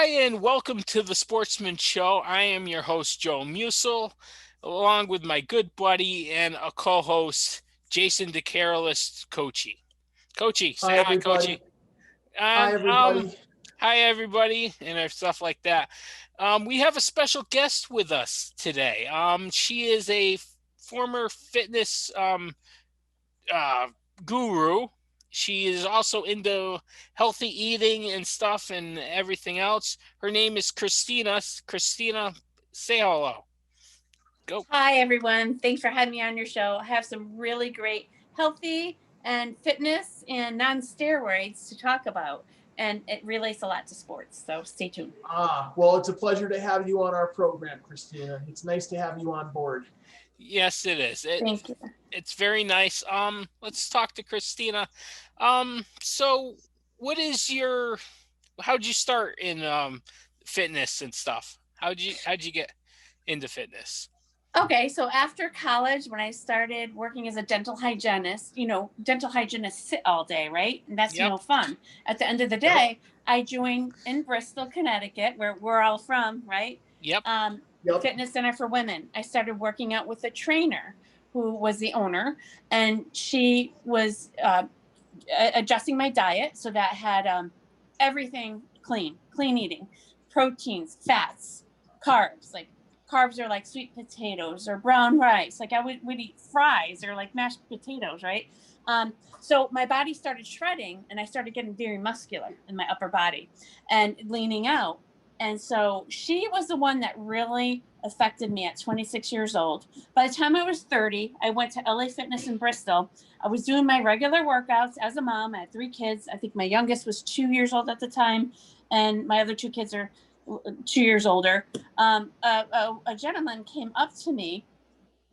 Hi, and welcome to the Sportsman Show. I am your host, Joe Musel, along with my good buddy and a co-host, Jason DeCarolis, Coachy. Coachy, say Hi, hi, Coachy. everybody. Hi, And everybody. hi everybody, and stuff like that. We have a special guest with us today. She is a former fitness uh, guru. She is also into healthy eating and stuff and everything else. Her name is Christina. Christina, say hello. Go. Hi, everyone. Thanks for having me on your show. I have some really great healthy and fitness and non steroids to talk about. And it relates a lot to sports. So stay tuned. Well, it's a pleasure to have you on our program, Christina. It's nice to have you on board. Yes, it is. Thank you. It's very nice. Let's talk to Christina. So what is your how'd you start in fitness and stuff? How'd you get into fitness? Okay, so after college, when I started working as a dental hygienist, dental hygienists sit all day, right? And that's Yep. no fun. At the end of the day, I joined in Bristol, Connecticut, where we're all from, right? Yep. Fitness Center for Women. I started working out with a trainer who was the owner, and she was adjusting my diet so that had everything clean eating, proteins, fats, carbs. Like carbs are like sweet potatoes or brown rice. Like I would eat fries or like mashed potatoes, right? So my body started shredding, and I started getting very muscular in my upper body and leaning out. And so she was the one that really affected me at 26 years old. By the time I was 30, I went to LA Fitness in Bristol. I was doing my regular workouts as a mom. I had 3 kids. I think my youngest was 2 years old at the time, and my other 2 kids are 2 years older. A gentleman came up to me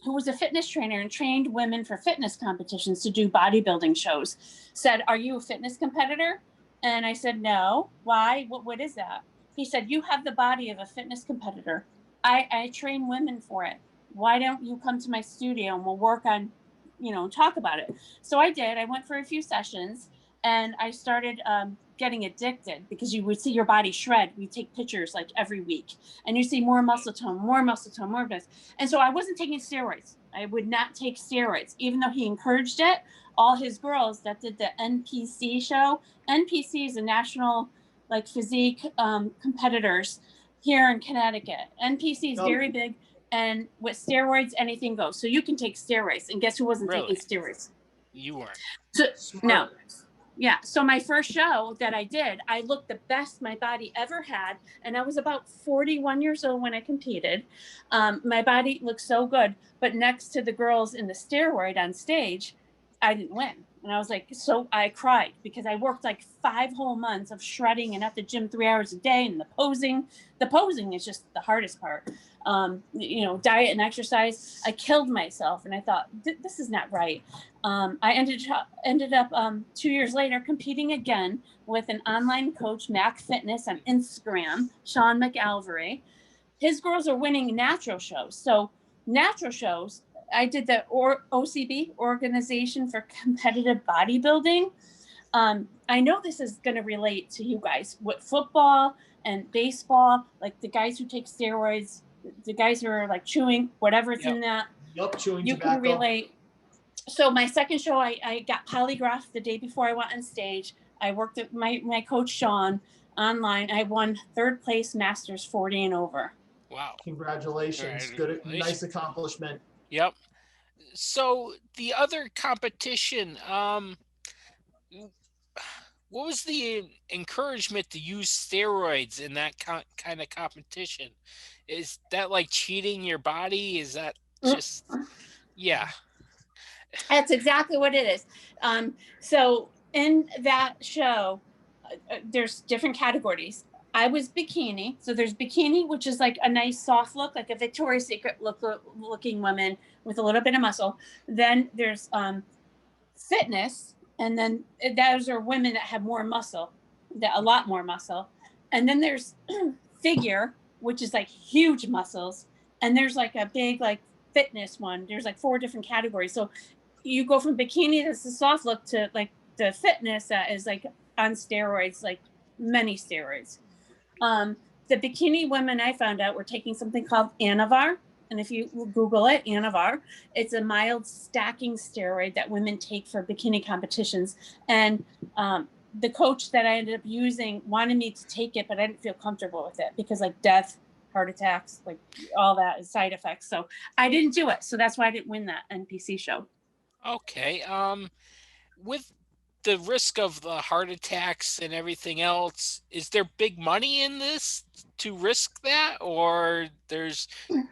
who was a fitness trainer and trained women for fitness competitions to do bodybuilding shows, said, "Are you a fitness competitor?" And I said, "No." "Why? What is that?" He said, "You have the body of a fitness competitor. I train women for it. Why don't you come to my studio and we'll work on, talk about it?" So I did. I went for a few sessions, and I started getting addicted because you would see your body shred. We take pictures like every week, and you see more muscle tone, more muscle tone, more of this. And so I wasn't taking steroids. I would not take steroids, even though he encouraged it. All his girls that did the NPC show, NPC is a national like physique competitors here in Connecticut. NPC is very big, and with steroids, anything goes. So you can take steroids, and guess who wasn't Really? taking steroids? You weren't. So, no. Yeah. So my first show that I did, I looked the best my body ever had. And I was about 41 years old when I competed. My body looked so good. But next to the girls in the steroid on stage, I didn't win. And I was like, so I cried because I worked like 5 whole months of shredding and at the gym 3 hours a day. And the posing is just the hardest part. Diet and exercise. I killed myself, and I thought, this is not right. I ended up 2 years later competing again with an online coach, Mac Fitness on Instagram, Sean McAlvery. His girls are winning natural shows. So natural shows, I did the OCB, Organization for Competitive Bodybuilding. I know this is going to relate to you guys with football and baseball, like the guys who take steroids, the guys who are like chewing, whatever's in that. Chewing you tobacco. Can relate. So my second show, I got polygraphed the day before I went on stage. I worked with my coach, Sean, online. I won 3rd place Masters 40 and over. Wow. Congratulations. Good. Nice accomplishment. Yep. So the other competition, what was the encouragement to use steroids in that kind of competition? Is that like cheating your body? Is that just, yeah. That's exactly what it is. So in that show, there's different categories. I was bikini. So there's bikini, which is like a nice soft look, like a Victoria's Secret looking woman with a little bit of muscle. Then there's fitness. And then those are women that have more muscle, a lot more muscle. And then there's figure, which is like huge muscles. And there's like a big like fitness one. There's like 4 different categories. So you go from bikini, that's the soft look, to like the fitness that is like on steroids, like many steroids. The bikini women I found out were taking something called Anavar. And if you Google it, Anavar, it's a mild stacking steroid that women take for bikini competitions. And the coach that I ended up using wanted me to take it, but I didn't feel comfortable with it because like death, heart attacks, like all that is side effects. So I didn't do it. So that's why I didn't win that NPC show. Okay. With the risk of the heart attacks and everything else, is there big money in this to risk that, or there's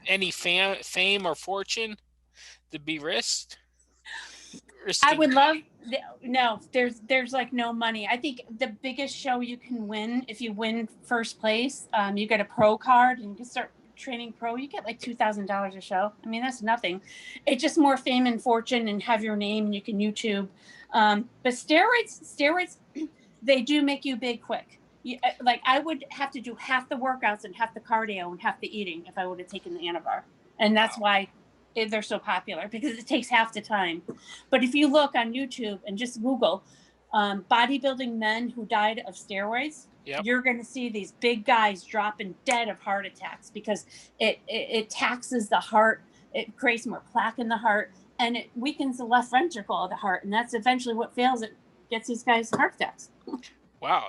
any fame or fortune to be risked? I Risking. would love no, there's like no money. I think the biggest show you can win, if you win first place, you get a pro card and you can start training pro. You get like $2,000 a show. I mean, that's nothing. It's just more fame and fortune and have your name and you can YouTube. But steroids, they do make you big quick. Like I would have to do half the workouts and half the cardio and half the eating if I would have taken the Anavar. And that's why they're so popular, because it takes half the time. But if you look on YouTube and just Google bodybuilding men who died of steroids, Yep. you're going to see these big guys dropping dead of heart attacks because it taxes the heart. It creates more plaque in the heart and it weakens the left ventricle of the heart. And that's eventually what fails. It gets these guys heart attacks. Wow.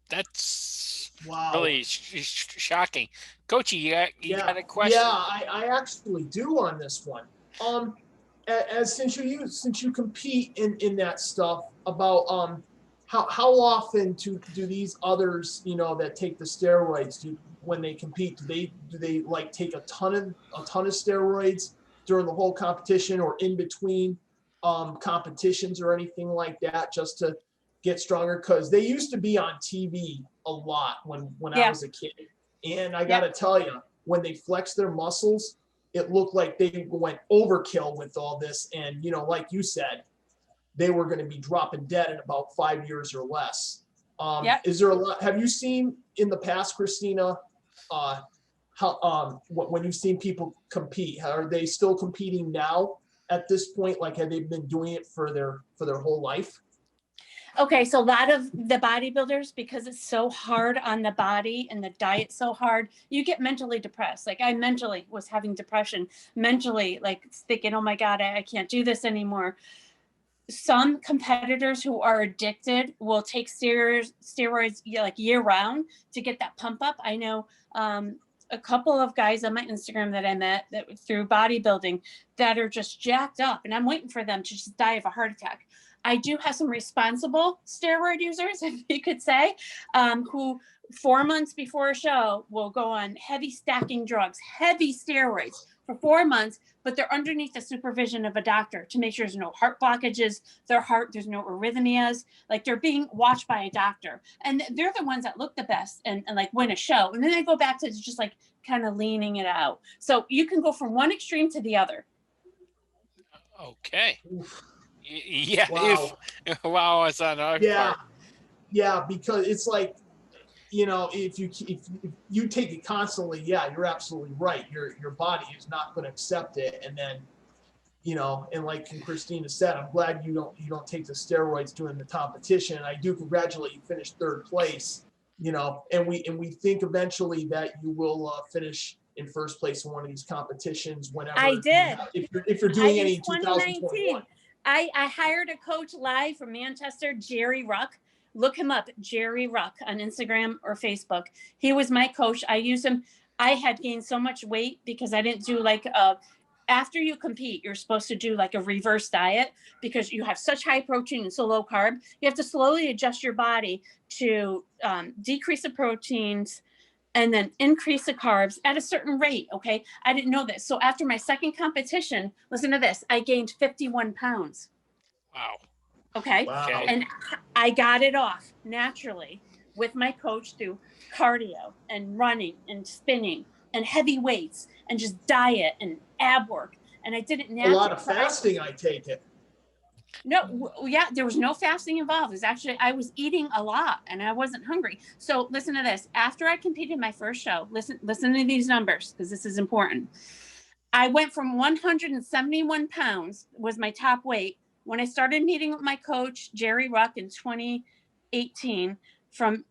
That's Wow. really shocking. Coachy, you got a question? Yeah, I actually do on this one. As since you compete in that stuff, about how often do these others, that take the steroids, when they compete, do they like take a ton of steroids during the whole competition or in between competitions or anything like that, just to get stronger? Because they used to be on TV a lot when I was a kid. And I got to tell you, when they flexed their muscles, it looked like they went overkill with all this. And, like you said, they were going to be dropping dead in about 5 years or less. Is there a lot? Have you seen in the past, Christina, when you've seen people compete, are they still competing now at this point? Like, have they been doing it for their whole life? Okay, so a lot of the bodybuilders, because it's so hard on the body and the diet so hard, you get mentally depressed. Like I mentally was having depression, mentally like thinking, oh my God, I can't do this anymore. Some competitors who are addicted will take steroids like year round to get that pump up. I know a couple of guys on my Instagram that I met that through bodybuilding that are just jacked up, and I'm waiting for them to just die of a heart attack. I do have some responsible steroid users, if you could say, who 4 months before a show will go on heavy stacking drugs, heavy steroids for 4 months, but they're underneath the supervision of a doctor to make sure there's no heart blockages, there's no arrhythmias, like they're being watched by a doctor. And they're the ones that look the best and like win a show. And then they go back to just like kind of leaning it out. So you can go from one extreme to the other. Okay. Yeah. Wow. Wow, it's on our part. Yeah, because it's like, if you take it constantly, you're absolutely right. Your body is not going to accept it, and then, and like Christina said, I'm glad you don't take the steroids during the competition. And I do congratulate you, finished third place. And we think eventually that you will finish in first place in one of these competitions whenever. I did. If you're doing any in 2021. I hired a coach live from Manchester, Jerry Ruck. Look him up, Jerry Ruck, on Instagram or Facebook. He was my coach. I used him. I had gained so much weight because I didn't do after you compete, you're supposed to do like a reverse diet because you have such high protein and so low carb. You have to slowly adjust your body to decrease the proteins and then increase the carbs at a certain rate. Okay. I didn't know this. So after my second competition, listen to this, I gained 51 pounds. Wow. Okay. Wow. And I got it off naturally with my coach through cardio and running and spinning and heavy weights and just diet and ab work. And I did it naturally. A lot of fasting, I take it. No, there was no fasting involved. It's actually, I was eating a lot and I wasn't hungry. So listen to this. After I competed my first show, listen to these numbers because this is important. I went from 171 pounds was my top weight when I started meeting with my coach, Jerry Ruck, in 2018, from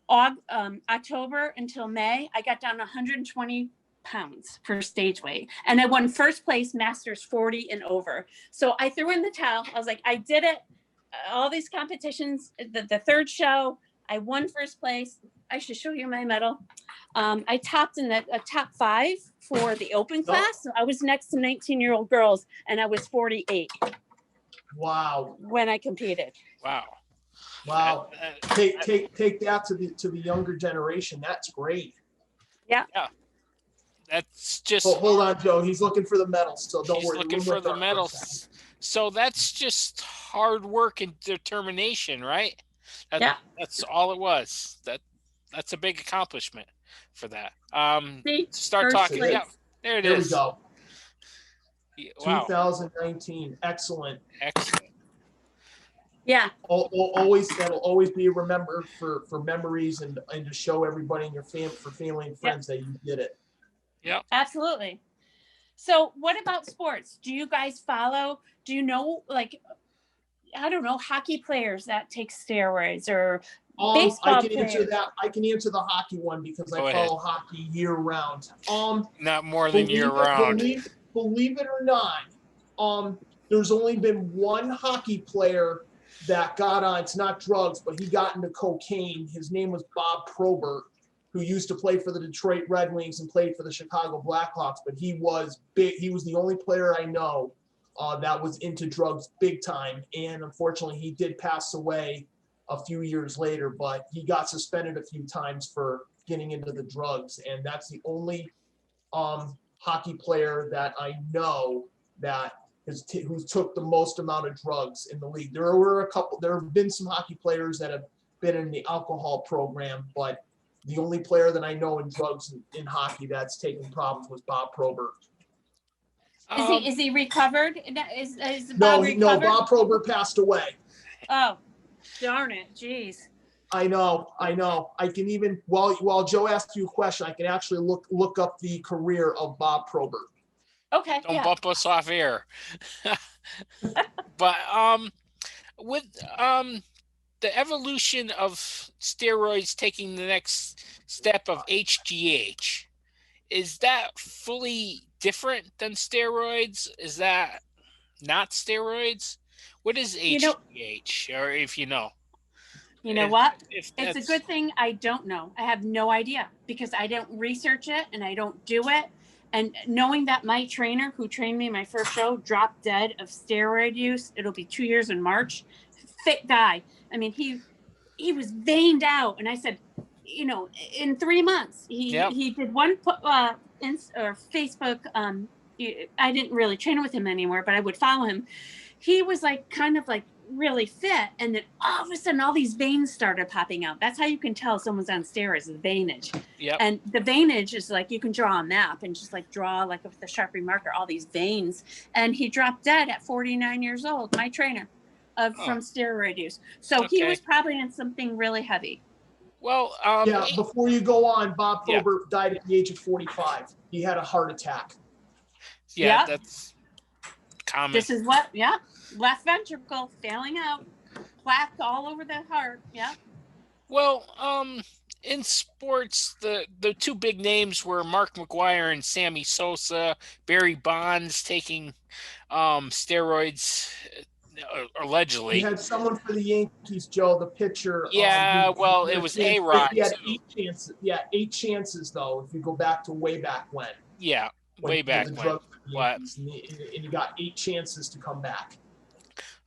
October until May, I got down 120 pounds for stage weight. And I won first place masters 40 and over. So I threw in the towel. I was like, I did it. All these competitions, the third show, I won first place. I should show you my medal. I topped in the top 5 for the open class. So I was next to 19-year-old girls, and I was 48. Wow. When I competed. Wow. Wow. Take that to the younger generation. That's great. Yeah. Yeah. That's just. Hold on, Joe. He's looking for the medals, so don't worry. He's looking for the medals. So that's just hard work and determination, right? Yeah. That's all it was. That's a big accomplishment for that. Start talking. Place. Yeah, there it is. There we go. Wow. 2019. Excellent. Yeah. That'll always be remembered for memories and to show everybody in your family and friends that you did it. Yeah. Absolutely. So what about sports? Do you guys follow? Do you know, like, I don't know, hockey players that take steroids or baseball I can players? answer that. I can answer the hockey one because I follow hockey year round. Not more than year round. Believe it or not, there's only been one hockey player that got on. It's not drugs, but he got into cocaine. His name was Bob Probert, who used to play for the Detroit Red Wings and played for the Chicago Blackhawks. But he was big. He was the only player I know that was into drugs big time. And unfortunately, he did pass away a few years later. But he got suspended a few times for getting into the drugs. And that's the only hockey player that I know that who took the most amount of drugs in the league. There have been some hockey players that have been in the alcohol program, but the only player that I know in drugs in hockey that's taken problems was Bob Probert. Is he recovered? Is Bob recovered? No, Bob Probert passed away. Oh, darn it. Jeez. I know. I can even, while Joe asked you a question, I can actually look up the career of Bob Probert. Okay. Don't bump us off air. But with the evolution of steroids taking the next step of HGH, is that fully different than steroids? Is that not steroids? What is HGH, or if you know? You know what? It's a good thing I don't know. I have no idea because I don't research it and I don't do it. And knowing that my trainer who trained me my first show dropped dead of steroid use, it'll be 2 years in March. Fit guy. I mean, he was veined out. And I said, in 3 months, he did one Facebook. I didn't really train with him anymore, but I would follow him. He was kind of really fit, and then all of a sudden all these veins started popping out. That's how you can tell someone's on steroids, the veinage. Yep. And the veinage is you can draw a map and just draw with the Sharpie marker all these veins. And he dropped dead at 49 years old, my trainer, from steroid use. So he was probably in something really heavy. Well, before you go on, Bob Probert died at the age of 45. He had a heart attack. Yeah, that's common. This is left ventricle failing out, plaque all over the heart. Yeah. Well, in sports, the two big names were Mark McGwire and Sammy Sosa. Barry Bonds taking steroids allegedly. He had someone for the Yankees, Joe, the pitcher. Yeah, it was A-Rod. He had 8 chances. Yeah, 8 chances though. If you go back to way back when. Yeah, way back when. And he got 8 chances to come back.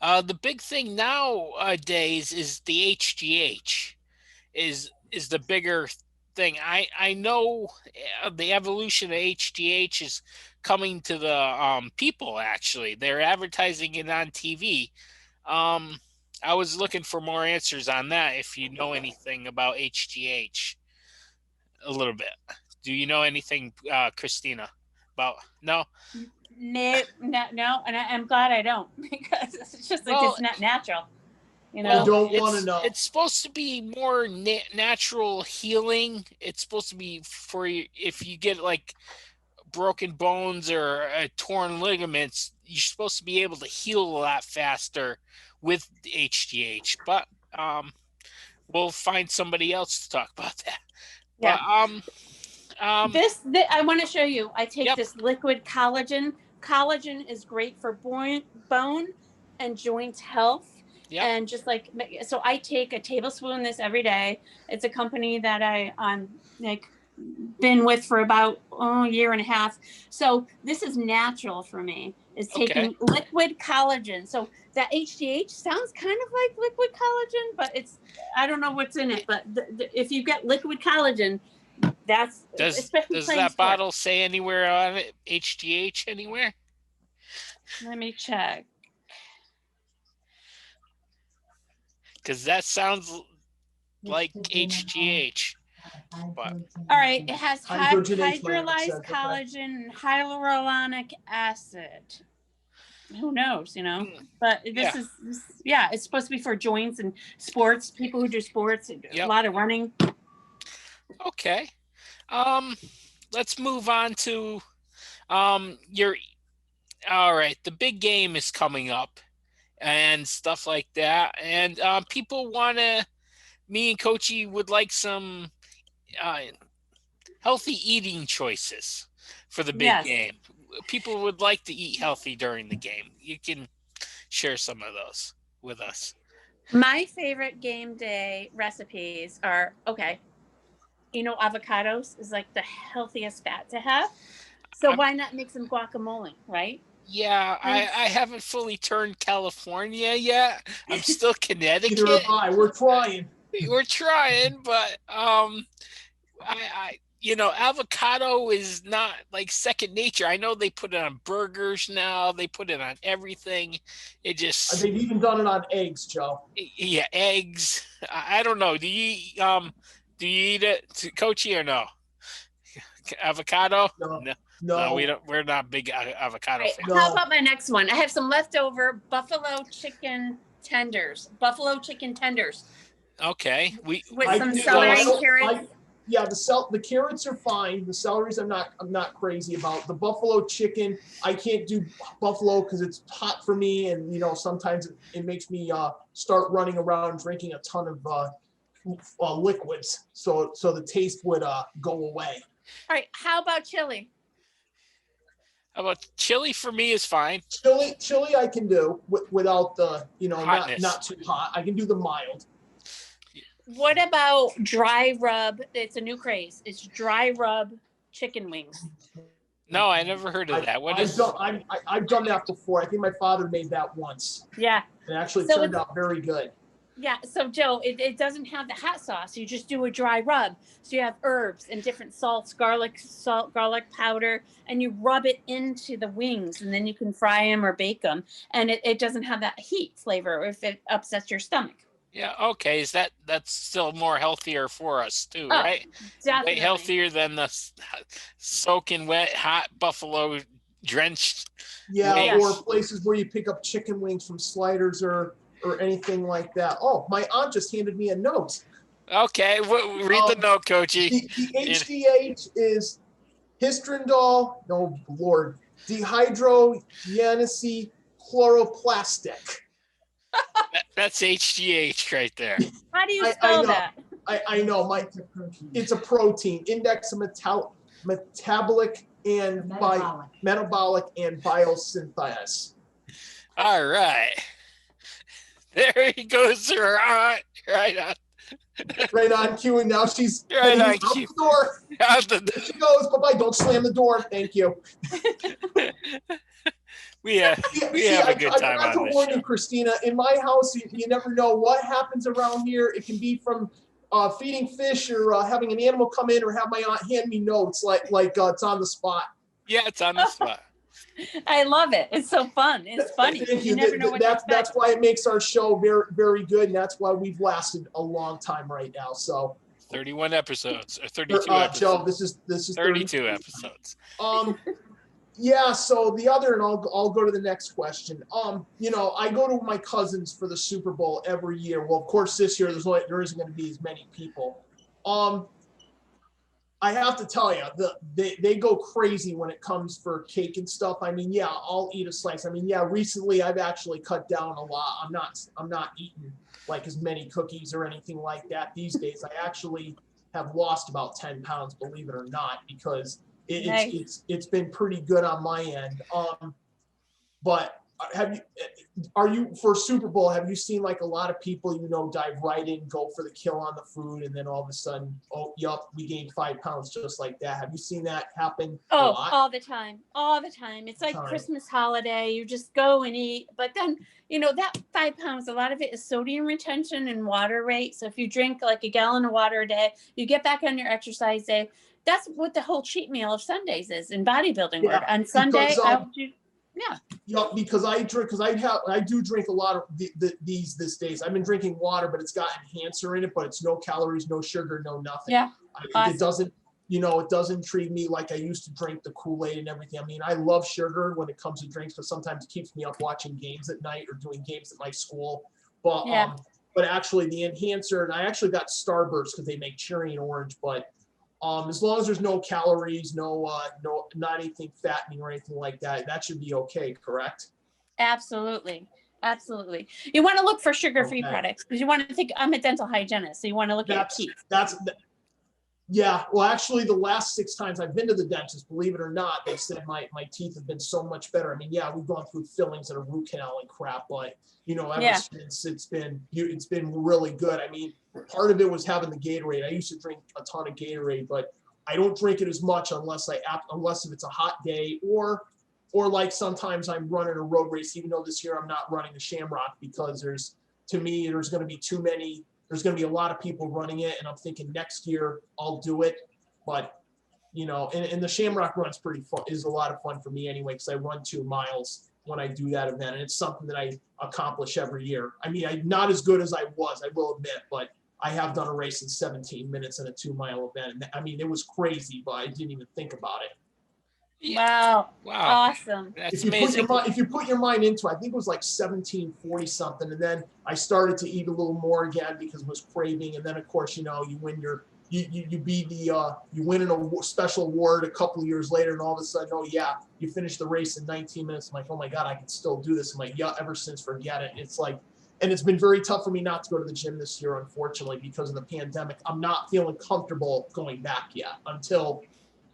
The big thing nowadays is the HGH is the bigger thing. I know the evolution of HGH is coming to the people. Actually, they're advertising it on TV. I was looking for more answers on that. If you know anything about HGH, a little bit. Do you know anything, Christina? About no. No, and I'm glad I don't because it's just it's not natural. I don't want to know. It's supposed to be more natural healing. It's supposed to be for if you get broken bones or torn ligaments, you're supposed to be able to heal a lot faster with HGH. But we'll find somebody else to talk about that. Yeah. But This I want to show you. I take Yep. this liquid collagen. Collagen is great for bone and joint health. Yep. And just like, so I take a tablespoon of this every day. It's a company that I'm like been with for about a year and a half. So this is natural for me, is taking liquid collagen. So that HGH sounds kind of like liquid collagen, but I don't know what's in it. But if you get liquid collagen, that's does that bottle say anywhere on it HGH anywhere? Let me check. Because that sounds like HGH. But all right, it has hydrolyzed hydrolyzed collagen and hyaluronic acid. Who knows, But this is it's supposed to be for joints and sports, people who do sports, a lot of running. Okay. Let's move on to all right, the big game is coming up and stuff like that. And people me and Coachy would like some healthy eating choices for the big game. People would like to eat healthy during the game. You can share some of those with us. My favorite game day recipes are, avocados is like the healthiest fat to have. So why not make some guacamole, right? Yeah, I haven't fully turned California yet. I'm still Connecticut. Neither have I. We're trying. We're trying, but avocado is not like second nature. I know they put it on burgers now. They put it on everything. It just they've even done it on eggs, Joe. Yeah, eggs. I don't know. Do you eat it, Coachy, or no? Avocado? No, we don't. We're not big avocado fans. No. How about my next one? I have some leftover buffalo chicken tenders. Okay, with some celery and carrots. The carrots are fine. The celeries I'm not crazy about. The buffalo chicken, I can't do buffalo because it's hot for me, and sometimes it makes me start running around drinking a ton of liquids. So the taste would go away. All right, how about chili? Chili for me is fine. Chili I can do without the not too hot. I can do the mild. What about dry rub? It's a new craze. It's dry rub chicken wings. No, I never heard of that. I've done that before. I think my father made that once. Yeah. It actually turned out very good. Yeah. So Joe, it doesn't have the hot sauce. You just do a dry rub. So you have herbs and different salts, garlic powder, and you rub it into the wings, and then you can fry them or bake them. And it doesn't have that heat flavor if it upsets your stomach. Yeah, okay. That's still more healthier for us too, right? Definitely. Way healthier than the soaking wet, hot buffalo drenched. Yeah, or places where you pick up chicken wings from Sliders or anything like that. Oh, my aunt just handed me a note. Okay, read the note, Coachy. The HGH is hystrindol, dehydrogenacy chloroplastic. That's HGH right there. How do you spell that? I know. It's a protein. Index of metabolic and metabolic and biosynthesis. All right. There he goes, right on. Right on cue, and now she's right on out cue. The door. There she goes. Bye-bye. Don't slam the door. Thank you. We have a good time on this show. Christina, in my house, you never know what happens around here. It can be from feeding fish or having an animal come in or have my aunt hand me notes like it's on the spot. Yeah, it's on the spot. I love it. It's so fun. It's funny. Thank you. Never know what to expect. That's why it makes our show very, very good, and that's why we've lasted a long time right now. So 31 episodes or 32 episodes. Joe, this is 32 episodes. Yeah, so the other, and I'll go to the next question. I go to my cousins for the Super Bowl every year. Well, of course, this year there isn't going to be as many people. I have to tell you, they go crazy when it comes for cake and stuff. I mean, yeah, I'll eat a slice. I mean, yeah, recently I've actually cut down a lot. I'm not eating like as many cookies or anything like that these days. I actually have lost about 10 pounds, believe it or not, because it's been pretty good on my end. But are you for Super Bowl? Have you seen like a lot of people dive right in, go for the kill on the food, and then all of a sudden, oh, yup, we gained 5 pounds just like that? Have you seen that happen a lot? All the time, all the time. It's like Christmas holiday. You just go and eat, but then that 5 pounds. A lot of it is sodium retention and water rate. So if you drink like a gallon of water a day, you get back on your exercise day. That's what the whole cheat meal of Sundays is in bodybuilding world. On Sunday, because I do drink a lot of these days. I've been drinking water, but it's got enhancer in it, but it's no calories, no sugar, no nothing. Yeah, awesome. It doesn't, it doesn't treat me like I used to drink the Kool-Aid and everything. I mean, I love sugar when it comes to drinks, because sometimes it keeps me up watching games at night or doing games at my school. But but actually the enhancer, and I actually got Starburst because they make cherry and orange, but as long as there's no calories, no, not anything fattening or anything like that, that should be okay, correct? Absolutely. Absolutely. You want to look for sugar-free products, because you want to think, I'm a dental hygienist, so you want to look at teeth. Yeah. Well, actually, the last 6 times I've been to the dentist, believe it or not, they said my teeth have been so much better. I mean, yeah, we've gone through fillings and a root canal and crap, but ever since it's been really good. I mean, part of it was having the Gatorade. I used to drink a ton of Gatorade, but I don't drink it as much unless if it's a hot day or like sometimes I'm running a road race, even though this year I'm not running the Shamrock, because there's going to be too many. There's going to be a lot of people running it, and I'm thinking next year I'll do it. But, and the Shamrock run's pretty fun, is a lot of fun for me anyway, because I run 2 miles when I do that event, and it's something that I accomplish every year. I mean, I'm not as good as I was, I will admit, but I have done a race in 17 minutes in a 2-mile event. And I mean, it was crazy, but I didn't even think about it. Wow. Awesome. That's amazing. If you put your mind into it, I think it was like 1740 something. And then I started to eat a little more again because it was craving. And then of course, you win you win in a special award a couple of years later, and all of a sudden, oh yeah, you finished the race in 19 minutes. I'm like, oh my God, I can still do this. I'm like, yeah, ever since, forget it. It's like, and it's been very tough for me not to go to the gym this year, unfortunately, because of the pandemic. I'm not feeling comfortable going back yet until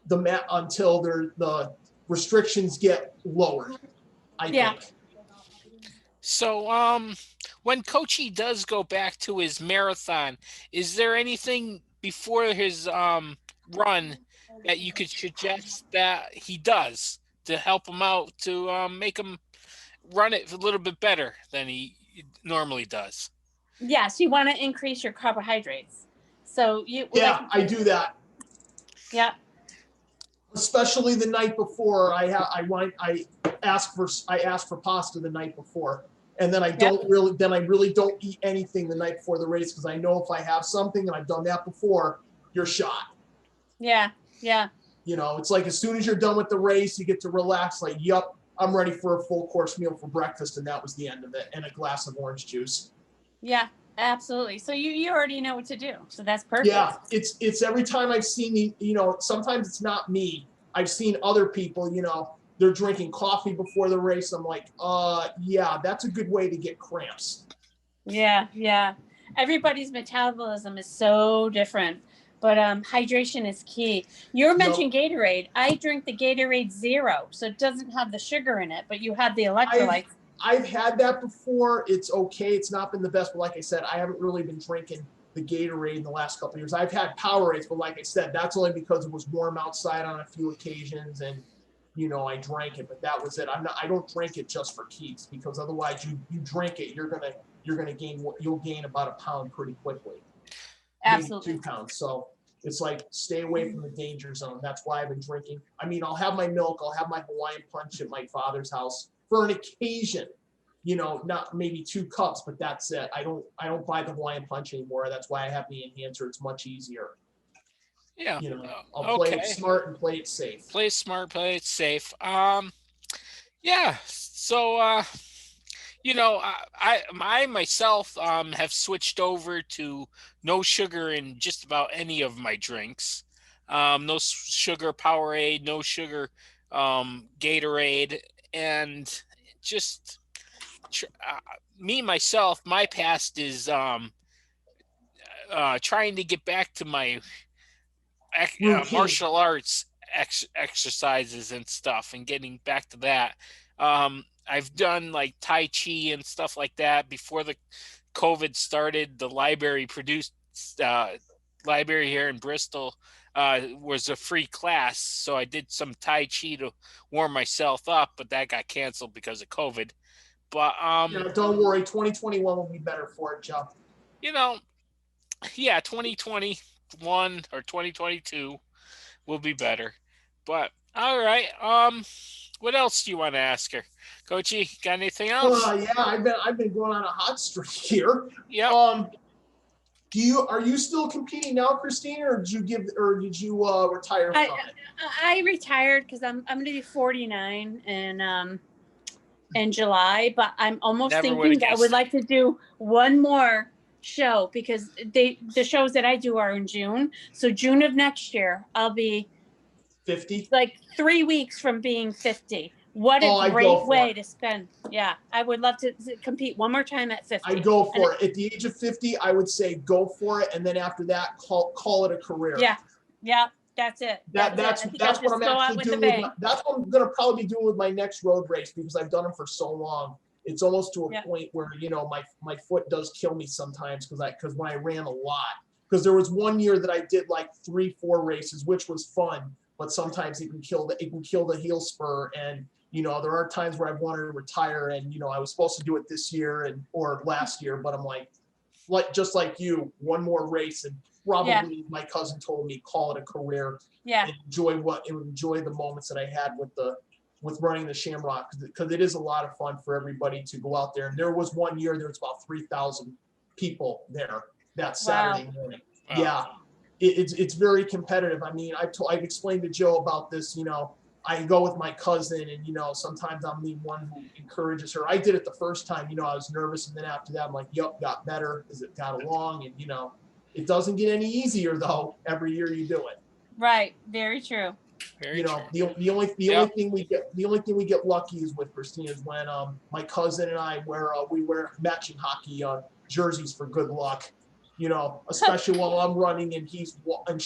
the restrictions get lowered, I think. So when Coachy does go back to his marathon, is there anything before his run that you could suggest that he does to help him out, to make him run it a little bit better than he normally does? Yes, you want to increase your carbohydrates. So I do that. Yeah. Especially the night before, I ask for pasta the night before, and then I really don't eat anything the night before the race, because I know if I have something, and I've done that before, you're shot. Yeah. It's like as soon as you're done with the race, you get to relax. Like, yup, I'm ready for a full course meal for breakfast, and that was the end of it, and a glass of orange juice. Yeah. Absolutely. So you already know what to do. So that's perfect. Yeah, it's every time I've seen, sometimes it's not me. I've seen other people, they're drinking coffee before the race. I'm like, yeah, that's a good way to get cramps. Yeah. Everybody's metabolism is so different, but hydration is key. You mentioned Gatorade. I drink the Gatorade Zero, so it doesn't have the sugar in it, but you have the electrolytes. I've had that before. It's okay. It's not been the best, but like I said, I haven't really been drinking the Gatorade in the last couple of years. I've had Powerades, but like I said, that's only because it was warm outside on a few occasions, and I drank it, but that was it. I don't drink it just for keeps, because otherwise you drink it, you'll gain about a pound pretty quickly. Absolutely. Maybe 2 pounds. So it's like, stay away from the danger zone. That's why I've been drinking. I mean, I'll have my milk, I'll have my Hawaiian punch at my father's house for an occasion, not maybe 2 cups, but that's it. I don't buy the Hawaiian punch anymore. That's why I have the enhancer. It's much easier. Yeah. I'll play it smart and play it safe. Play smart, play it safe. Yeah. So I myself have switched over to no sugar in just about any of my drinks. No sugar Powerade, no sugar Gatorade, and just me myself, my past is trying to get back to my Routine. martial arts exercises and stuff, and getting back to that. I've done like Tai Chi and stuff like that before the COVID started. The library produced library here in Bristol was a free class, so I did some Tai Chi to warm myself up, but that got canceled because of COVID. But Don't worry, 2021 will be better for it, Joe. you know, yeah, 2021 or 2022 will be better. But all right, what else do you want to ask her, Coachy? Got anything else? Yeah, I've been going on a hot streak here. Yep. Are you still competing now, Christina, or did you retire from it? I retired because I'm going to be 49 in July, but I'm almost thinking that I would like to do one more show, because the shows that I do are in June. So June of next year, I'll be 50, like 3 weeks from being 50. What a great way to spend. Yeah, I would love to compete one more time at 50. I'd go for it. At the age of 50, I would say go for it, and then after that, call it a career. Yeah, that's it. That's what I'm actually doing. That's what I'm gonna probably be doing with my next road race, because I've done them for so long. It's almost to a point where my foot does kill me sometimes, because when I ran a lot. Because there was one year that I did like 3-4 races, which was fun, but sometimes it can kill the heel spur. And there are times where I've wanted to retire, and I was supposed to do it this year or last year, but I'm like just like you, one more race, and probably my cousin told me, call it a career. Yeah. Enjoy the moments that I had with running the Shamrock, because it is a lot of fun for everybody to go out there. And there was one year there was about 3,000 people there that Saturday morning. Wow. Yeah. It's very competitive. I mean, I've explained to Joe about this. I go with my cousin, and sometimes I'm the one who encourages her. I did it the first time. I was nervous, and then after that, I'm like, "Yep, got better as it got along." And it doesn't get any easier though. Every year you do it. Right. Very true. Very true. The only thing we get lucky is with Christina is when my cousin and I we wear matching hockey jerseys for good luck. Especially while I'm running and she's walking,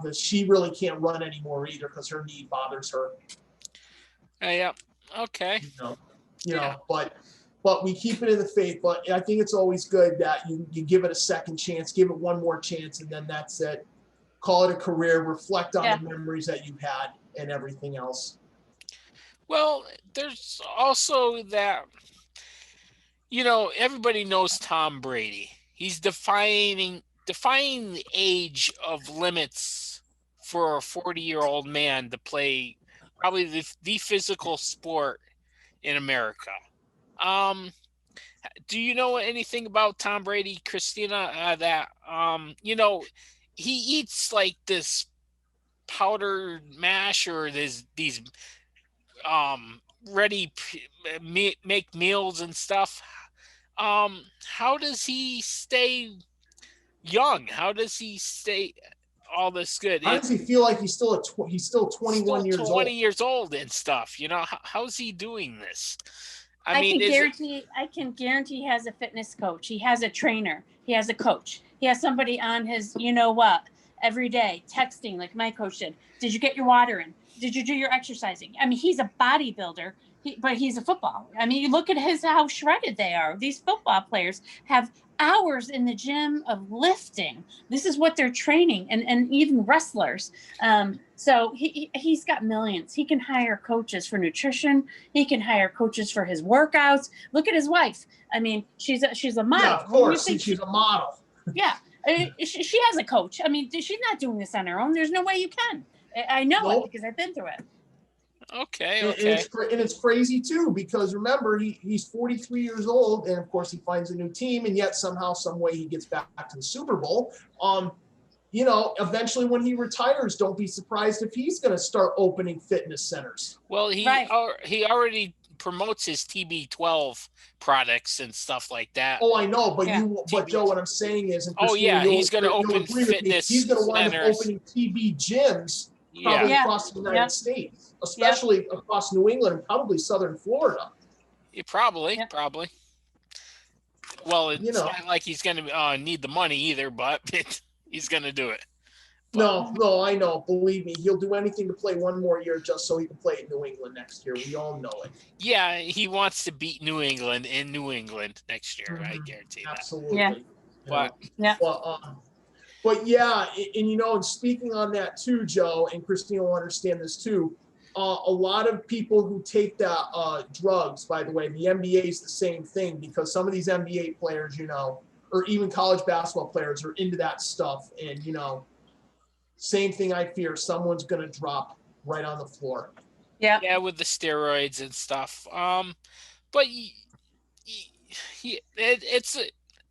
because she really can't run anymore either, because her knee bothers her. Yeah. Okay. But we keep it in the faith. But I think it's always good that you give it a second chance, give it one more chance, and then that's it. Call it a career. Reflect on the memories that you had and everything else. Well, there's also that. Everybody knows Tom Brady. He's defying the age of limits for a 40-year-old man to play probably the physical sport in America. Do you know anything about Tom Brady, Christina? That he eats like this powdered mash or these ready make meals and stuff. How does he stay young? How does he stay all this good? How does he feel like he's still 21 years old? 20 years old and stuff. How's he doing this? I can guarantee he has a fitness coach. He has a trainer. He has a coach. He has somebody on his, every day texting, like my coach did. Did you get your water in? Did you do your exercising? I mean, he's a bodybuilder. But he's a football. I mean, you look at how shredded they are. These football players have hours in the gym of lifting. This is what they're training, and even wrestlers. So he's got millions. He can hire coaches for nutrition. He can hire coaches for his workouts. Look at his wife. I mean, she's a model. Yeah, of course, she's a model. Yeah, she has a coach. I mean, she's not doing this on her own. There's no way you can. I know it because I've been through it. Okay. And it's crazy too, because remember, he's 43 years old, and of course he finds a new team, and yet somehow, some way he gets back to the Super Bowl. Eventually when he retires, don't be surprised if he's going to start opening fitness centers. Well, he already promotes his TB12 products and stuff like that. Oh, I know, but Joe, what I'm saying is, he's going to open fitness. He's going to wind up opening TB gyms. Probably across the United States, especially across New England and probably southern Florida. Yeah, probably, Yeah. probably. Well, You it's know. not like he's going to need the money either, but he's going to do it. But, No, I know. Believe me, he'll do anything to play one more year just so he can play in New England next year. We all know it. yeah, he wants to beat New England in New England next year. I guarantee that. Absolutely. Yeah. But Yeah. But yeah, and speaking on that too, Joe, and Christina will understand this too. A lot of people who take that drugs, by the way, the NBA is the same thing because some of these NBA players, or even college basketball players are into that stuff. And, same thing I fear, someone's going to drop right on the floor. Yeah. Yeah, with the steroids and stuff. But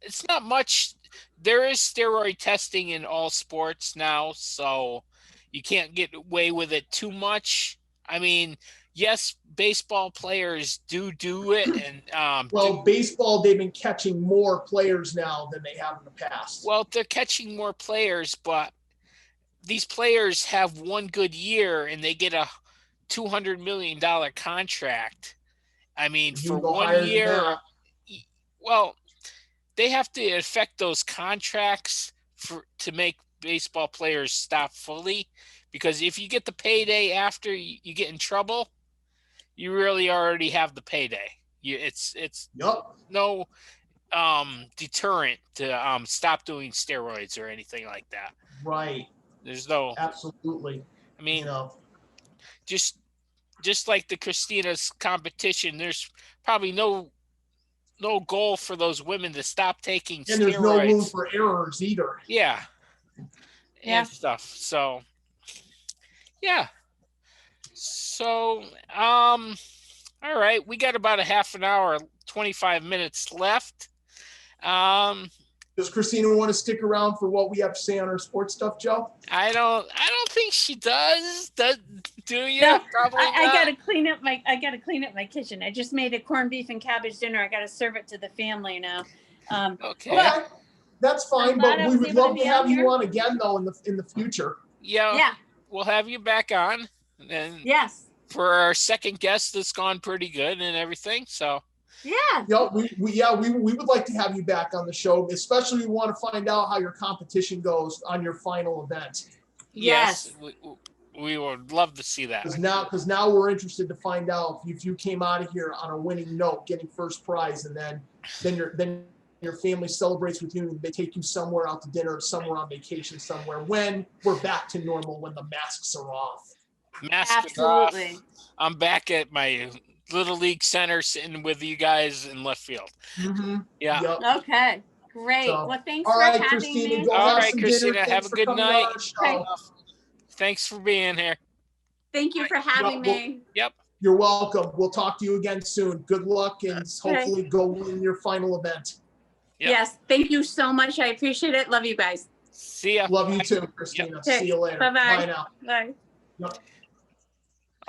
it's not much. There is steroid testing in all sports now, so you can't get away with it too much. I mean, yes, baseball players do it, and baseball, they've been catching more players now than they have in the past. Well, they're catching more players, but these players have one good year and they get a $200 million contract. I mean, for 1 year, well, they have to affect those contracts to make baseball players stop fully, because if you get the payday after you get in trouble, you really already have the payday. It's no deterrent to stop doing steroids or anything like that. Right. There's no absolutely. I mean, just like the Christina's competition, there's probably no goal for those women to stop taking steroids. And there's no room for errors either. Yeah. And stuff. So, yeah. So, all right, we got about a half an hour, 25 minutes left. Does Christina want to stick around for what we have to say on our sports stuff, Joe? I don't think she does. Do you? No, probably I gotta clean up my kitchen. I just made a corned beef and cabbage dinner. I gotta serve it to the family now. Okay. That's fine, but we would love to have you on again though in the future. Yeah. We'll have you back on. And yes. For our second guest, that's gone pretty good and everything. So yeah, we would like to have you back on the show, especially we want to find out how your competition goes on your final event. Yes. We would love to see that. Because now we're interested to find out if you came out of here on a winning note, getting first prize, and then your family celebrates with you and they take you somewhere out to dinner or somewhere on vacation somewhere when we're back to normal, when the masks are off. Absolutely. Off. I'm back at my Little League Center sitting with you guys in left field. Mm-hmm. Yeah. Yep. Okay. Great. Well, thanks for having Christina, me. All right, Christina. Have a good night. Okay. Thanks for being here. Thank you for having me. Yep. You're welcome. We'll talk to you again soon. Good luck and hopefully go win your final event. Yep. Yes. Thank you so much. I appreciate it. Love you guys. See ya. Love you too, Christina. Yep. See you later. Bye-bye. Bye now. Bye. Yep.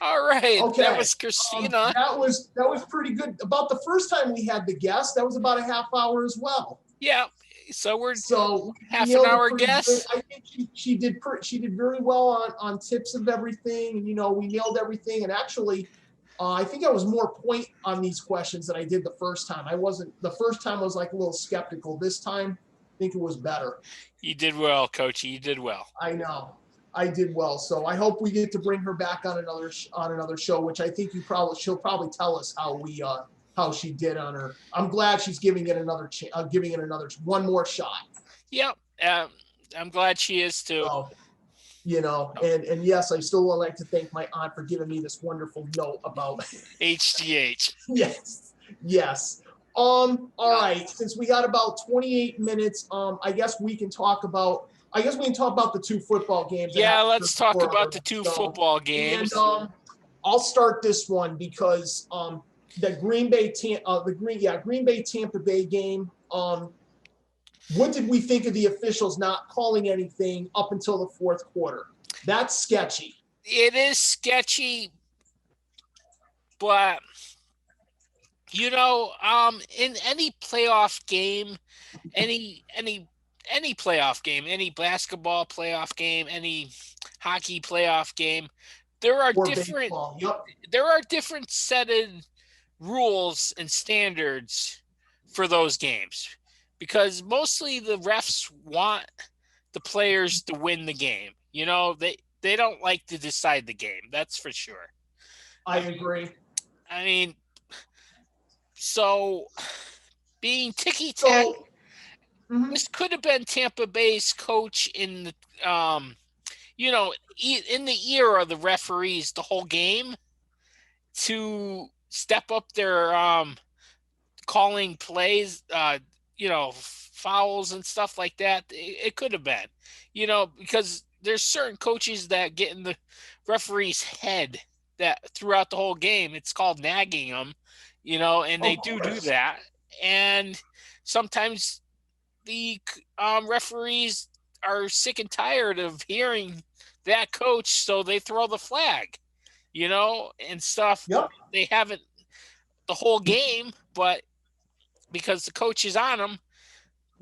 All right. Okay. That was Christina. That was pretty good. About the first time we had the guest, that was about a half hour as well. Yeah. So we're half an hour guest. I think she did very well on tips of everything, and we nailed everything. And actually, I think I was more point on these questions than I did the first time. The first time I was like a little skeptical. This time, I think it was better. You did well, Coach. You did well. I know. I did well. So I hope we get to bring her back on another show, which I think she'll probably tell us how she did on her. I'm glad she's giving it another one more shot. Yep. I'm glad she is too. So, and yes, I still would like to thank my aunt for giving me this wonderful note about HGH. Yes. All right. Since we got about 28 minutes, I guess we can talk about the two football games. Yeah, let's talk about the two football games. And I'll start this one because the Green Bay Tampa Bay game. What did we think of the officials not calling anything up until the fourth quarter? That's sketchy. It is sketchy, but in any playoff game, any playoff game, any basketball playoff game, any hockey playoff game, there are different set of rules and standards for those games, because mostly the refs want the players to win the game. You know, they don't like to decide the game. That's for sure. I I mean, agree. I mean, so being ticky tack, So, mhm. this could have been Tampa Bay's coach in the in the ear of the referees the whole game to step up their calling plays, fouls and stuff like that. It could have been, because there's certain coaches that get in the referee's head that throughout the whole game. It's called nagging them, and they Of do course. that. And sometimes the referees are sick and tired of hearing that coach, so they throw the flag, and stuff. Yep. They haven't the whole game, but because the coach is on them,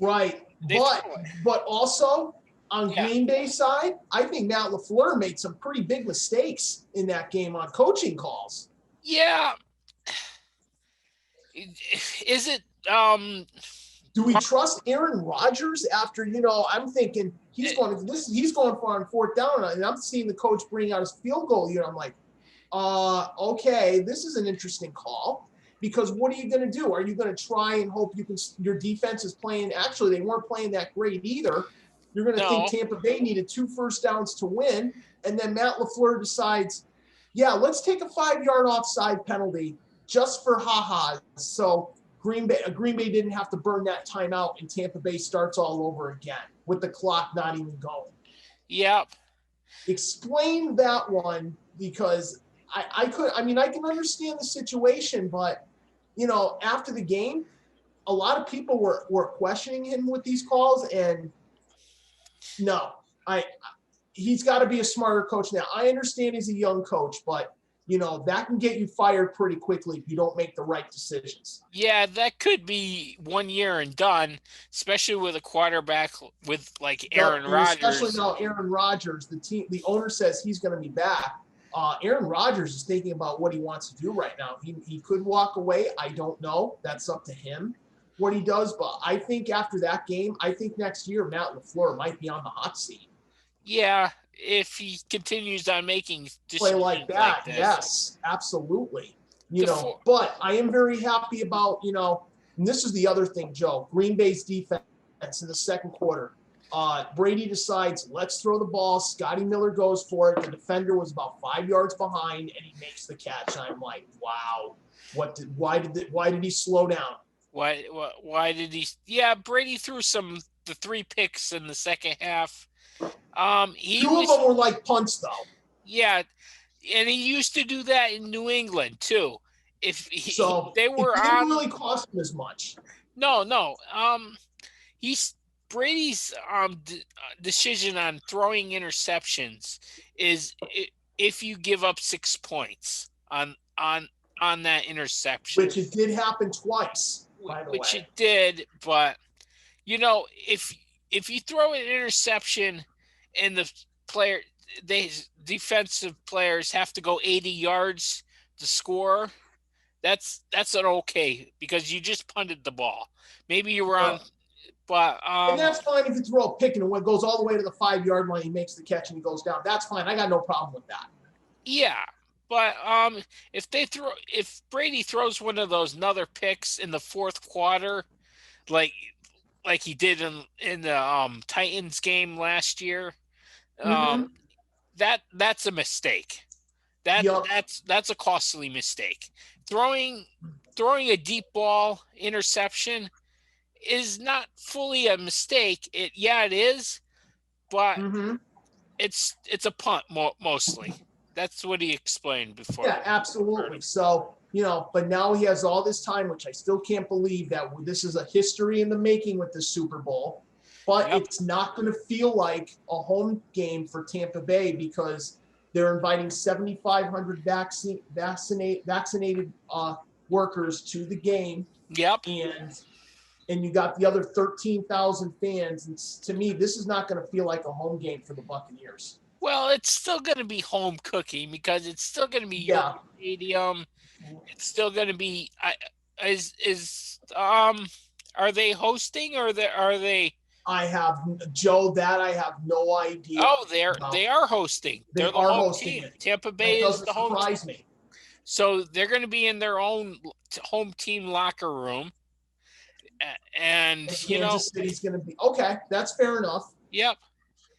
Right. they But throw it. but also on Yeah. Green Bay side, I think Matt LaFleur made some pretty big mistakes in that game on coaching calls. Yeah. Is it Do we trust Aaron Rodgers after, I'm thinking he's going for on fourth down, and I'm seeing the coach bring out his field goal unit. I'm like, okay, this is an interesting call, because what are you going to do? Are you going to try and hope your defense is playing? Actually, they weren't playing that great either. You're going to think no? Tampa Bay needed 2 first downs to win, and then Matt LaFleur decides, yeah, let's take a 5-yard offside penalty just for ha-has. So Green Bay didn't have to burn that timeout, and Tampa Bay starts all over again with the clock not even going. Yep. Explain that one, because I can understand the situation, but after the game, a lot of people were questioning him with these calls, and no, he's got to be a smarter coach now. I understand he's a young coach, but that can get you fired pretty quickly if you don't make the right decisions. Yeah, that could be 1 year and done, especially with a quarterback with like Yep, Aaron and especially Rodgers. now Aaron Rodgers, the owner says he's going to be back. Aaron Rodgers is thinking about what he wants to do right now. He could walk away. I don't know. That's up to him what he does. But I think after that game, I think next year Matt LaFleur might be on the hot seat. Yeah, if he continues on making Play like decisions like that, this. yes, absolutely. The four, But I am very happy about, and this is the other thing, Joe, Green Bay's defense in the second quarter. Brady decides, let's throw the ball. Scotty Miller goes for it. The defender was about 5 yards behind, and he makes the catch. I'm like, wow, why did he slow down? why did he? Yeah, Brady threw the 3 picks in the second half. He 2 of was them were like punts, though. Yeah, and he used to do that in New England too. So They it were didn't on, really cost him as much. no. He's Brady's decision on throwing interceptions is if you give up 6 points on that interception, Which it did happen twice, by the which way. it did. But if you throw an interception and the defensive players have to go 80 yards to score, that's an okay, because you just punted the ball. Maybe you were on, but and that's fine if you throw a pick and it goes all the way to the 5-yard line, he makes the catch and he goes down. That's fine. I got no problem with that. yeah. But if Brady throws one of those another picks in the fourth quarter, like he did in the Titans game last year, Mm-hmm. that's a mistake. Yep. That's a costly mistake. Throwing a deep ball interception is not fully a mistake. It is, but Mm-hmm. it's a punt mostly. That's what he explained before. Yeah, absolutely. So, but now he has all this time, which I still can't believe that this is a history in the making with the Super Bowl. But Yep. It's not going to feel like a home game for Tampa Bay, because they're inviting 7,500 vaccinated workers to the game. Yep. And you got the other 13,000 fans. And to me, this is not going to feel like a home game for the Buccaneers. Well, it's still going to be home cooking because it's still going to be your Yeah, stadium. It's still going to be. Is are they hosting or are they? I have Joe. That I have no idea Oh, they about. are hosting. They They're the are home hosting team. it. Tampa That Bay is doesn't the home team. surprise me. So they're going to be in their own home team locker room, and And Kansas City's going to be okay. That's fair enough. yep,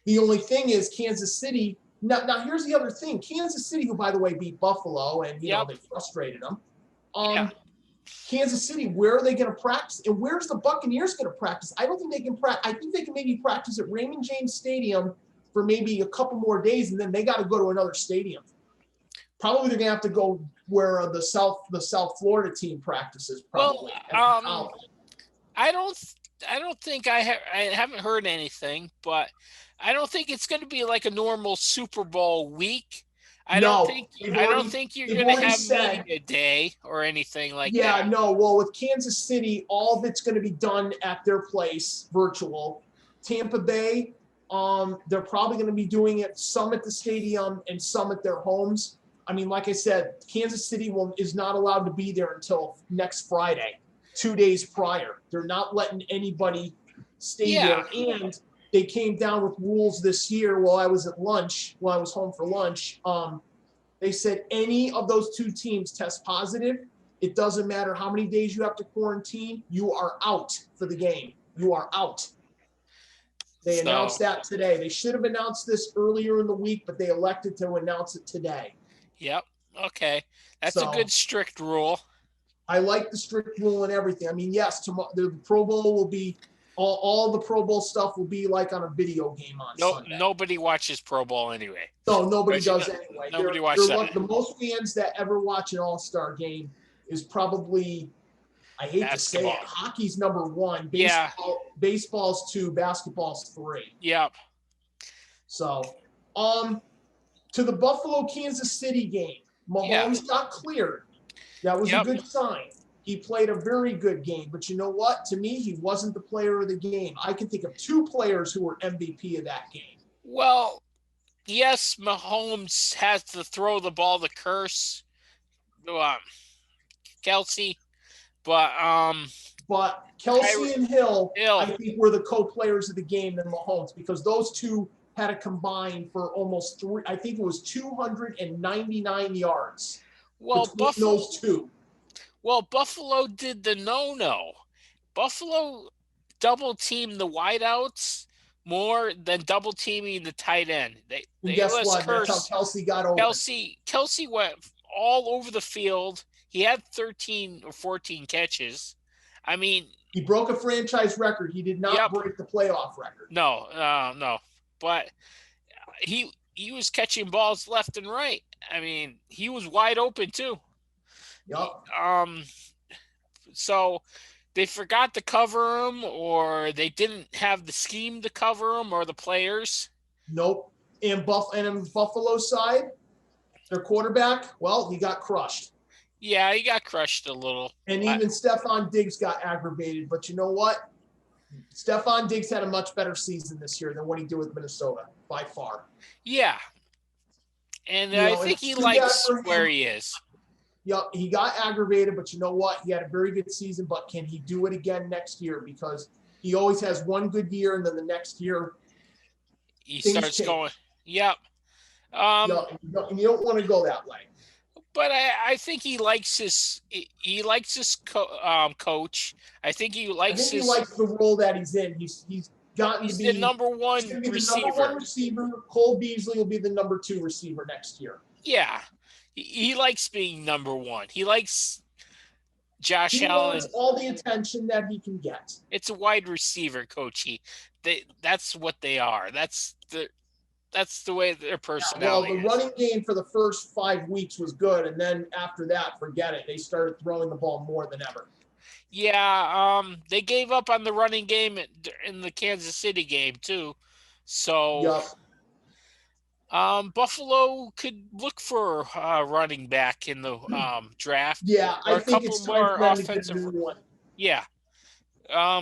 The only thing is Kansas City. Now here's the other thing. Kansas City, who by the way beat Buffalo, and yep, they frustrated them. yeah. Kansas City, where are they going to practice? And where's the Buccaneers going to practice? I don't think they can practice. I think they can maybe practice at Raymond James Stadium for maybe a couple more days, and then they got to go to another stadium. Probably they're going to have to go where the South Florida team practices. Well, Probably. I don't think I haven't heard anything, but I don't think it's going to be like a normal Super Bowl week. No, I don't think you're they've going to already have said. media day or anything like Yeah, that. no. Well, with Kansas City, all of it's going to be done at their place, virtual. Tampa Bay, they're probably going to be doing it some at the stadium and some at their homes. I mean, like I said, Kansas City is not allowed to be there until next Friday, 2 days prior. They're not letting anybody stay Yeah. there. And they came down with rules this year while I was home for lunch. They said any of those two teams test positive, it doesn't matter how many days you have to quarantine, you are out for the game. You are out. They announced that today. They should have announced this earlier in the week, but they elected to announce it today. Yep. Okay. That's a So good strict rule. I like the strict rule and everything. I mean, yes, tomorrow the Pro Bowl will be all the Pro Bowl stuff will be like on a video game on Sunday. Nobody watches Pro Bowl anyway. No, nobody does anyway. Nobody watches that. The most fans that ever watch an All-Star game is probably, I hate Basketball. to say it, hockey's number one. Baseball's two, basketball's three. Yep. So, to the Buffalo Kansas City game, Mahomes got cleared. That was a good sign. He played a very good game, but you know what? To me, he wasn't the player of the game. I can think of two players who were MVP of that game. Well, yes, Mahomes has to throw the ball to curse Kelsey, but Kelsey and Hill, I think, were the co-players of the game than Mahomes, because those two had a combined for almost 299 yards. Well, between those two. Well, Buffalo did the no-no. Buffalo double teamed the wideouts more than double teaming the tight end. They guess what? That's how Kelsey got over. Kelsey went all over the field. He had 13 or 14 catches. I mean, he broke a franchise record. He did not break the playoff record. No. But he was catching balls left and right. I mean, he was wide open too. Yep. So they forgot to cover him, or they didn't have the scheme to cover him, or the players. Nope. And on Buffalo's side, their quarterback, well, he got crushed. Yeah, he got crushed a little. And even Stephon Diggs got aggravated. But you know what? Stephon Diggs had a much better season this year than what he did with Minnesota, by far. Yeah. And I think he likes where he is. Yep, he got aggravated, but you know what? He had a very good season, but can he do it again next year? Because he always has one good year, and then the next year he starts going. Yep. And you don't want to go that way. But I think he likes his coach. I think he likes he likes the role that he's in. He's gotten to be the number one receiver. The number one receiver. Cole Beasley will be the number 2 receiver next year. Yeah. He likes being number one. He likes Josh Allen. He wants all the attention that he can get. It's a wide receiver, coachy. That's what they are. That's the way their personality is. Well, the running game for the first 5 weeks was good, and then after that, forget it. They started throwing the ball more than ever. Yeah, they gave up on the running game in the Kansas City game too. So, Buffalo could look for a running back in the draft. Yeah, I think it's time for them to get a new one. Yeah,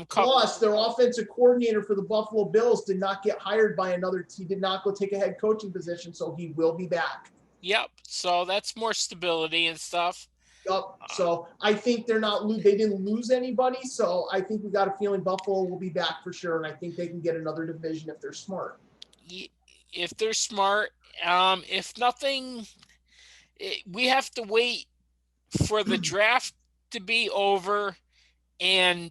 Plus, their offensive coordinator for the Buffalo Bills did not get hired by another. He did not go take a head coaching position, so he will be back. Yep. So that's more stability and stuff. Yep. So I think they're not. They didn't lose anybody. So I think we got a feeling Buffalo will be back for sure, and I think they can get another division if they're smart. If they're smart, if nothing, we have to wait for the draft to be over and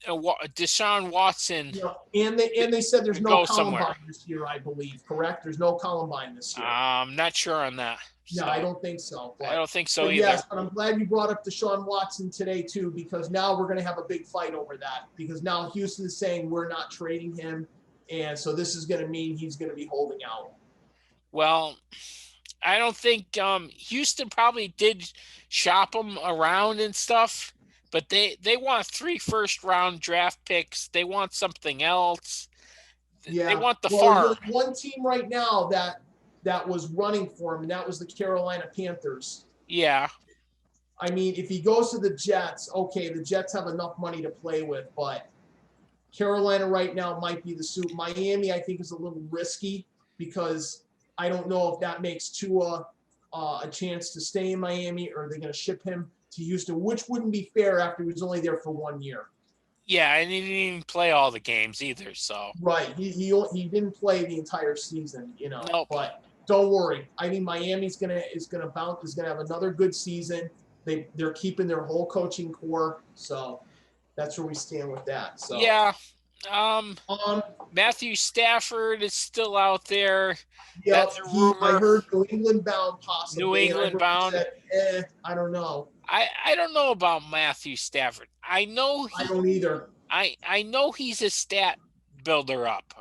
Deshaun Watson. Yeah, and they said there's no Columbine this year, I believe. Correct? There's no Columbine this year. I'm not sure on that. No, I don't think so. I don't think so either. Yes, but I'm glad you brought up Deshaun Watson today too, because now we're going to have a big fight over that. Because now Houston is saying we're not trading him, and so this is going to mean he's going to be holding out. Well, I don't think Houston probably did shop him around and stuff, but they want 3 first-round draft picks. They want something else. Yeah. They want the farm. There's one team right now that was running for him, and that was the Carolina Panthers. Yeah. I mean, if he goes to the Jets, okay, the Jets have enough money to play with, but Carolina right now might be the suit. Miami, I think, is a little risky because I don't know if that makes Tua a chance to stay in Miami, or they're going to ship him to Houston, which wouldn't be fair after he was only there for 1 year. Yeah, and he didn't even play all the games either. So right, he didn't play the entire season, Nope. But don't worry. I mean, Miami's gonna have another good season. They're keeping their whole coaching core, so that's where we stand with that. So yeah. Matthew Stafford is still out there. Yeah, I heard New England bound possibly. New England bound. Said, I don't know. I don't know about Matthew Stafford. I don't either. I know he's a stat builder up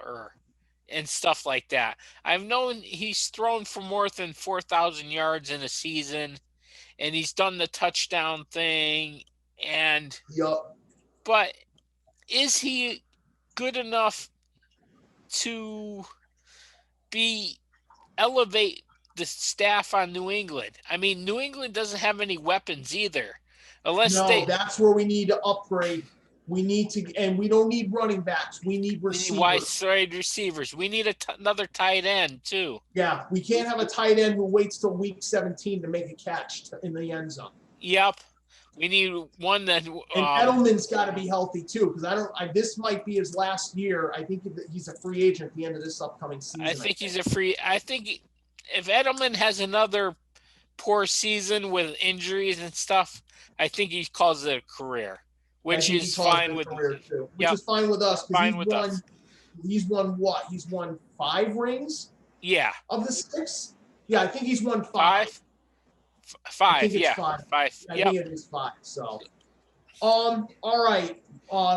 and stuff like that. I've known he's thrown for more than 4,000 yards in a season, and he's done the touchdown thing. And but is he good enough to elevate the staff on New England? I mean, New England doesn't have any weapons either. That's where we need to upgrade. We need to, and we don't need running backs. We need receivers. Wide receivers. We need another tight end too. Yeah, we can't have a tight end who waits till week 17 to make a catch in the end zone. Yep. We need one that. And Edelman's got to be healthy too, because this might be his last year. I think he's a free agent at the end of this upcoming season. I think if Edelman has another poor season with injuries and stuff, I think he calls it a career, which is fine with too. Which is fine with us. Fine with us. He's won what? He's won 5 rings. Yeah. Of the 6. Yeah, I think he's won 5. 5. Yeah. 5. I think it is 5. So, all right.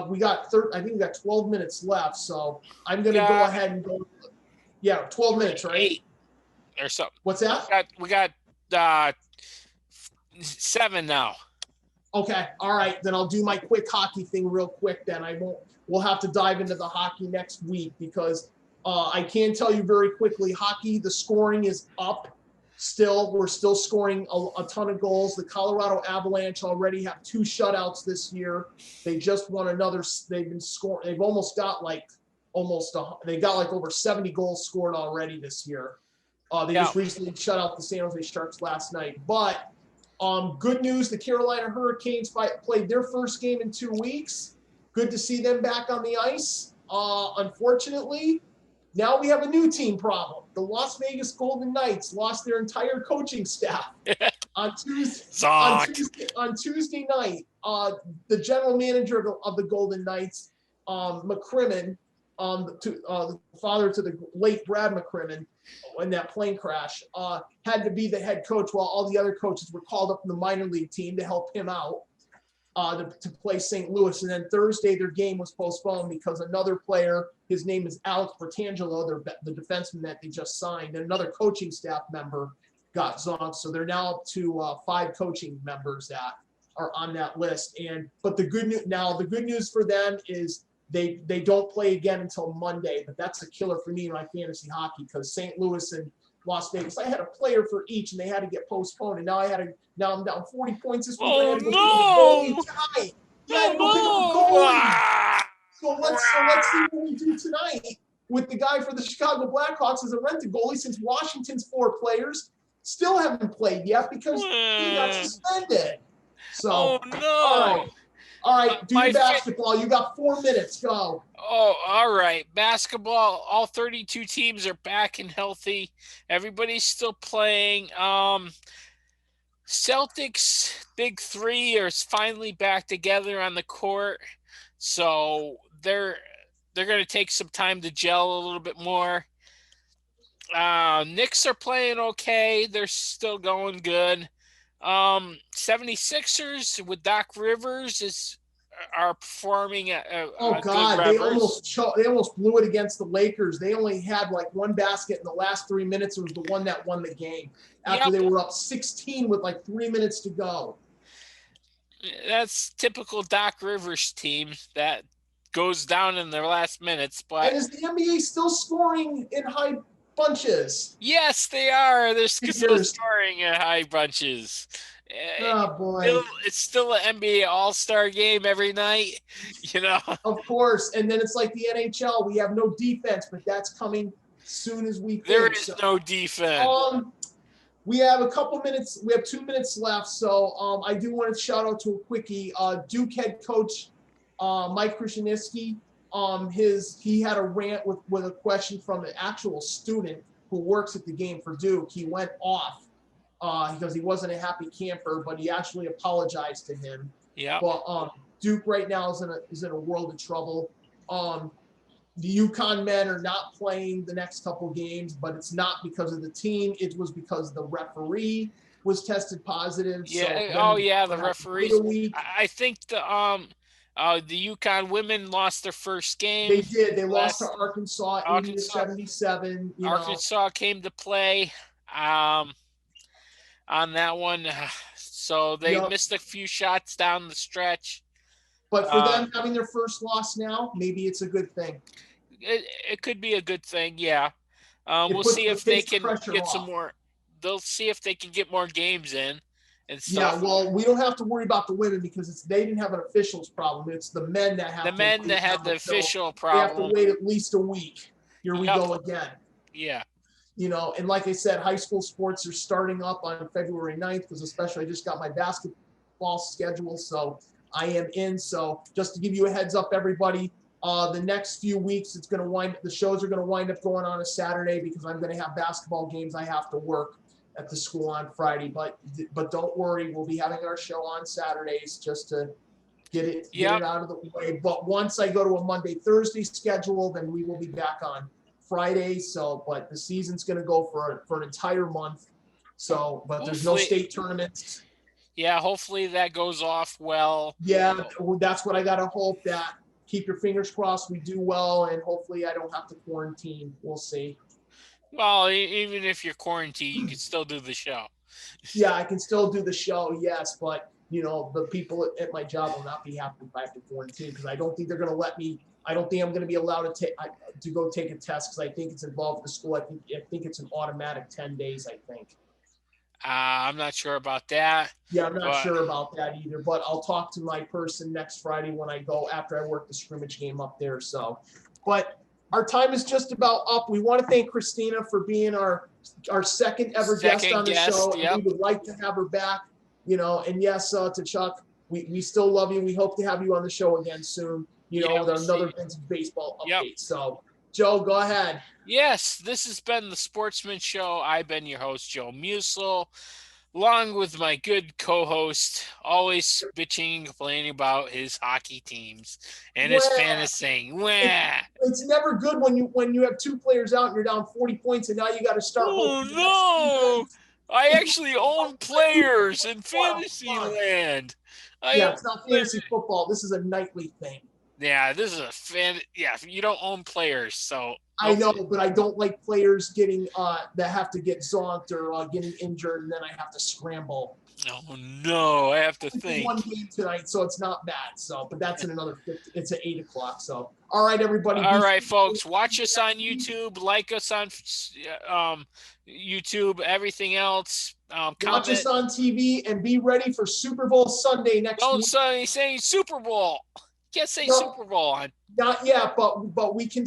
We got I think we got 12 minutes left. So I'm going to go ahead and go. Yeah, 12 minutes, right? 8 or something. What's that? We got 7 now. Okay. All right. Then I'll do my quick hockey thing real quick. Then we'll have to dive into the hockey next week because I can tell you very quickly, hockey, the scoring is up. We're still scoring a ton of goals. The Colorado Avalanche already have 2 shutouts this year. They just won another. They've been scoring. They've almost got they got like over 70 goals scored already this year. They just recently shut out the San Jose Sharks last night. But good news, the Carolina Hurricanes played their first game in 2 weeks. Good to see them back on the ice. Unfortunately, now we have a new team problem. The Las Vegas Golden Knights lost their entire coaching staff on Tuesday night. The general manager of the Golden Knights, McCrimmon, the father to the late Brad McCrimmon, in that plane crash, had to be the head coach while all the other coaches were called up in the minor league team to help him out to play St. Louis. And then Thursday, their game was postponed because another player, his name is Alex Bertangelo, the defenseman that they just signed, and another coaching staff member got zonked. So they're now up to 5 coaching members that are on that list. But the good news for them is they don't play again until Monday, but that's a killer for me in my fantasy hockey because St. Louis and Las Vegas, I had a player for each and they had to get postponed, and now I'm down 40 points this week. Oh no! Yeah, you don't pick up a goalie. So let's see what we do tonight with the guy for the Chicago Blackhawks as a rented goalie, since Washington's 4 players still haven't played yet because he got suspended. So, Oh no! All right, do your basketball. You got 4 minutes. Go. Oh, all right. Basketball. All 32 teams are back and healthy. Everybody's still playing. Celtics big 3 are finally back together on the court, so they're going to take some time to gel a little bit more. Knicks are playing okay. They're still going good. 76ers with Doc Rivers are performing Oh God, good they Rivers. almost blew it against the Lakers. They only had like 1 basket in the last 3 minutes. It was the one that won the game after they were up 16 with like 3 minutes to go. That's typical Doc Rivers team that goes down in their last minutes. But and is the NBA still scoring in high bunches? Yes, they are. They're still scoring in high bunches. Oh boy! It's still an NBA All-Star game every night, you know. Of course, and then it's like the NHL. We have no defense, but that's coming soon as we think. There is no defense. We have a couple minutes. We have 2 minutes left, so I do want to shout out to a quickie. Duke head coach Mike Krzyzewski. He had a rant with a question from an actual student who works at the game for Duke. He went off because he wasn't a happy camper, but he actually apologized to him. Yeah. But Duke right now is in a world of trouble. The UConn men are not playing the next couple games, but it's not because of the team. It was because the referee was tested positive. Yeah. So the referees. I think the UConn women lost their first game. They did. They lost to Arkansas 80-77. Arkansas came to play on that one. So they missed a few shots down the stretch. But for them having their first loss now, maybe it's a good thing. It could be a good thing, yeah. We'll see if they can get some more. They'll see if they can get more games in and stuff. Yeah, well, we don't have to worry about the women because they didn't have an officials problem. It's the men that have had the official problem. They have to wait at least a week. Here we go again. Yeah. And like I said, high school sports are starting up on February 9th because especially I just got my basketball schedule, so I am in. So just to give you a heads up, everybody, the next few weeks the shows are going to wind up going on a Saturday because I'm going to have basketball games I have to work at the school on Friday. But don't worry, we'll be having our show on Saturdays just to get it out of the way. But once I go to a Monday, Thursday schedule, then we will be back on Friday. So, but the season's going to go for an entire month. So, but there's no state tournaments. Yeah, hopefully that goes off well. Yeah, that's what I got to hope that. Keep your fingers crossed we do well, and hopefully I don't have to quarantine. We'll see. Well, even if you're quarantined, you can still do the show. Yeah, I can still do the show, yes, but, the people at my job will not be happy if I have to quarantine because I don't think they're going to let me. I don't think I'm going to be allowed to go take a test because I think it's involved with the school. I think it's an automatic 10 days, I think. I'm not sure about that. Yeah, I'm not sure about that either, but I'll talk to my person next Friday when I go after I work the scrimmage game up there. So, but our time is just about up. We want to thank Christina for being our second ever guest on the show. Yep. And we would like to have her back, and yes, to Chuck, we still love you. We hope to have you on the show again soon, with another vintage baseball update. Yep. So, Joe, go ahead. Yes, this has been the Sportsman Show. I've been your host, Joe Musil, along with my good co-host, always bitching and complaining about his hockey teams and his fantasy. It's never good when you have 2 players out and you're down 40 points and now you got to start. Oh, no. I actually own players in fantasy land. It's not fantasy football. This is a nightly thing. Yeah, this is you don't own players, so. I know, but I don't like players getting that have to get zonked or getting injured, and then I have to scramble. Oh no, I have to think. One game tonight, so it's not bad. So, but that's in another 50, it's at 8 o'clock. So, all right, everybody. All right, folks, watch us on YouTube, like us on YouTube, everything else. Watch us on TV and be ready for Super Bowl Sunday next week. Don't say Super Bowl. You can't say Super Bowl on. Not yet, but we can.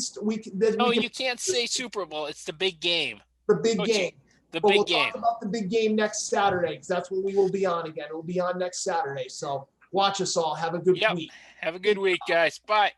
No, you can't say Super Bowl. It's the big game. The big game. The but big we'll game. talk about the big game next Saturday because that's when we will be on again. We'll be on next Saturday. So watch us all. Have a good week. Have a good week, guys. Bye.